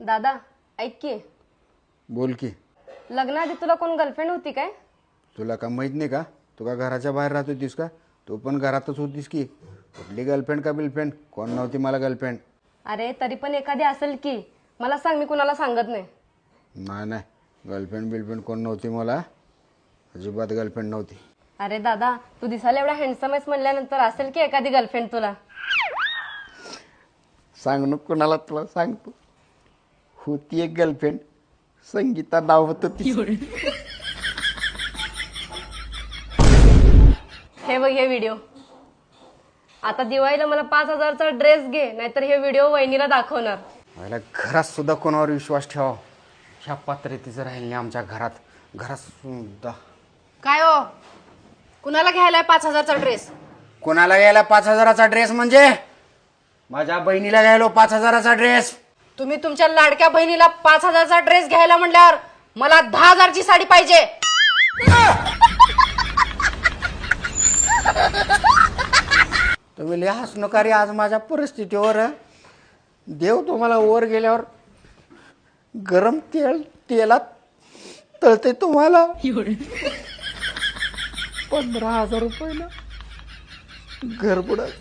दादा ऐक की. बोल की. लग्नाआधी तुला कोण गर्लफ्रेंड होती काय? तुला का माहीत नाही का? तू का घराच्या बाहेर राहत होतीस का? तू पण घरातच होतीस की. कुठली गर्लफ्रेंड का बिलफ्रेंड कोण नव्हती मला गर्लफ्रेंड. अरे तरी पण एखादी असेल की. मला सांग, मी कुणाला सांगत नाही. नाही गर्लफ्रेंड बिलफ्रेंड कोण नव्हती मला. अजिबात गर्लफ्रेंड नव्हती. अरे दादा तू दिसायला एवढा हँडसम आहेस म्हणल्यानंतर असेल की एखादी गर्लफ्रेंड तुला. सांग नको कोणाला, तुला सांगतो. होती एक गर्लफ्रेंड, संगीता नाव होतं तिचं. हे बघ हे व्हिडिओ. आता दिवाळीला मला 5,000चा ड्रेस घे, नाहीतर हे व्हिडिओ वहिनीला दाखवणार. मला घरात सुद्धा कोणावर विश्वास ठेवा. ह्या पात्रतेचं राहील नाही आमच्या घरात. घरात सुद्धा. काय हो, कुणाला घ्यायला 5,000चा ड्रेस? कोणाला घ्यायला 5,000चा ड्रेस म्हणजे? माझ्या बहिणीला घ्यायलो 5,000चा ड्रेस. तुम्ही तुमच्या लाडक्या बहिणीला 5,000चा ड्रेस घ्यायला म्हणल्यावर मला 10,000ची साडी पाहिजे. तुम्ही लय हसू नका रे आज माझ्या परिस्थितीवर. देव तुम्हाला वर गेल्यावर गरम तेलात तळते तुम्हाला. 15,000 रुपयाला घर बुडत.